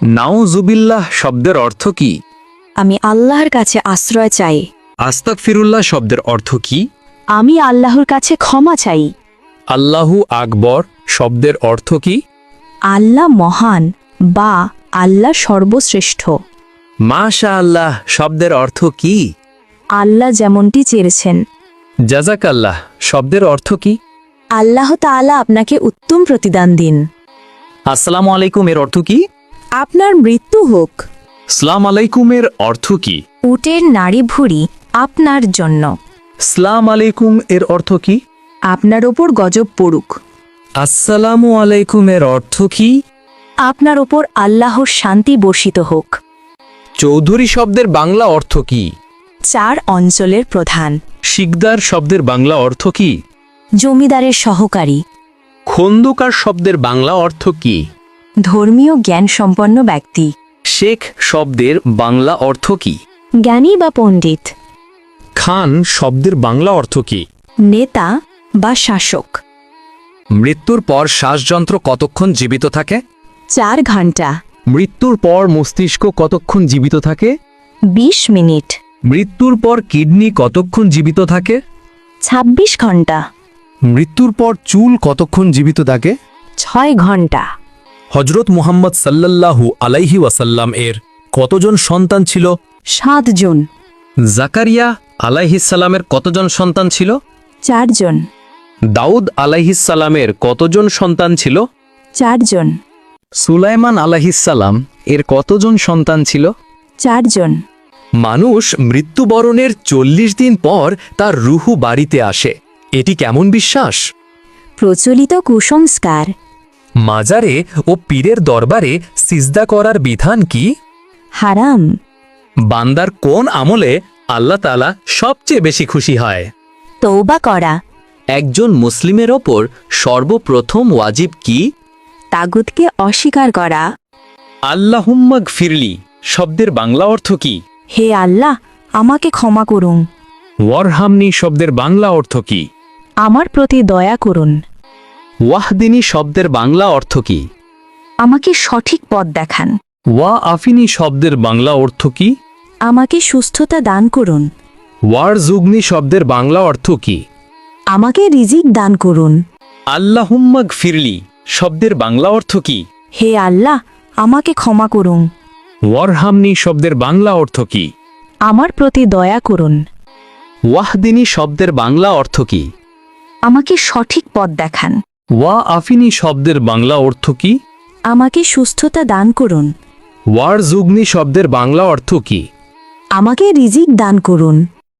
নাউজুবিল্লাহ শব্দের অর্থ কি? আমি আল্লাহর কাছে আশ্রয় চাই। আস্তাগফিরুল্লাহ শব্দের অর্থ কি? আমি আল্লাহর কাছে ক্ষমা চাই। আল্লাহু আকবর শব্দের অর্থ কি? আল্লাহ মহান বা আল্লাহ সর্বশ্রেষ্ঠ। মাশাআল্লাহ শব্দের অর্থ কি? আল্লাহ যেমনটি চেয়েছেন। জাযাকাল্লাহ শব্দের অর্থ কি? আল্লাহ তাআলা আপনাকে উত্তম প্রতিদান দিন। আসসালামু আলাইকুম এর অর্থ কি? আপনার মৃত্যু হোক। সালাম আলাইকুমের অর্থ কি? উটের নাড়ি ভুঁড়ি আপনার জন্য। সালাম আলাইকুম এর অর্থ কি? আপনার ওপর গজব পড়ুক। আসসালামু আলাইকুম এর অর্থ কি? আপনার ওপর আল্লাহর শান্তি বর্ষিত হোক। চৌধুরী শব্দের বাংলা অর্থ কি? 4 অঞ্চলের প্রধান। শিকদার শব্দের বাংলা অর্থ কি? জমিদারের সহকারী। খন্দকার শব্দের বাংলা অর্থ কি? ধর্মীয় জ্ঞান সম্পন্ন ব্যক্তি। শেখ শব্দের বাংলা অর্থ কি? জ্ঞানী বা পণ্ডিত। খান শব্দের বাংলা অর্থ কি? নেতা বা শাসক। মৃত্যুর পর শ্বাসযন্ত্র কতক্ষণ জীবিত থাকে? 4 ঘন্টা। মৃত্যুর পর মস্তিষ্ক কতক্ষণ জীবিত থাকে? 20 মিনিট। মৃত্যুর পর কিডনি কতক্ষণ জীবিত থাকে? 26 ঘন্টা। মৃত্যুর পর চুল কতক্ষণ জীবিত থাকে? 6 ঘন্টা। হজরত মুহাম্মদ সাল্লাল্লাহু আলাইহি ওয়াসাল্লাম এর কতজন সন্তান ছিল? 7 জন। জাকারিয়া আলাইহিসসালামের কতজন সন্তান ছিল? 4 জন। দাউদ আলাইহিসসালামের কতজন সন্তান ছিল? 4 জন। সুলাইমান আলাইহিসসালাম এর কতজন সন্তান ছিল? 4 জন। মানুষ মৃত্যুবরণের 40 দিন পর তার রুহু বাড়িতে আসে, এটি কেমন বিশ্বাস? প্রচলিত কুসংস্কার। মাজারে ও পীরের দরবারে সিজদা করার বিধান কি? হারাম। বান্দার কোন আমলে আল্লাহ তাআলা সবচেয়ে বেশি খুশি হয়? তওবা করা। একজন মুসলিমের ওপর সর্বপ্রথম ওয়াজিব কি? তাগুতকে অস্বীকার করা। আল্লাহুম্মা গফিরলি শব্দের বাংলা অর্থ কি? হে আল্লাহ, আমাকে ক্ষমা করুন। ওয়ারহামনি শব্দের বাংলা অর্থ কি? আমার প্রতি দয়া করুন। ওয়াহদিনী শব্দের বাংলা অর্থ কি? আমাকে সঠিক পথ দেখান। ওয়া আফিনী শব্দের বাংলা অর্থ কি? আমাকে সুস্থতা দান করুন। ওয়ারজুগনি শব্দের বাংলা অর্থ কি? আমাকে রিজিক দান করুন। আল্লাহুম্মা গফিরলি শব্দের বাংলা অর্থ কি? হে আল্লাহ, আমাকে ক্ষমা করুন। ওয়ারহামনি শব্দের বাংলা অর্থ কি? আমার প্রতি দয়া করুন। ওয়াহদিনী শব্দের বাংলা অর্থ কি? আমাকে সঠিক পথ দেখান। ওয়া আফিনী শব্দের বাংলা অর্থ কি? আমাকে সুস্থতা দান করুন। ওয়ারজুগনি শব্দের বাংলা অর্থ কি? আমাকে রিজিক দান করুন।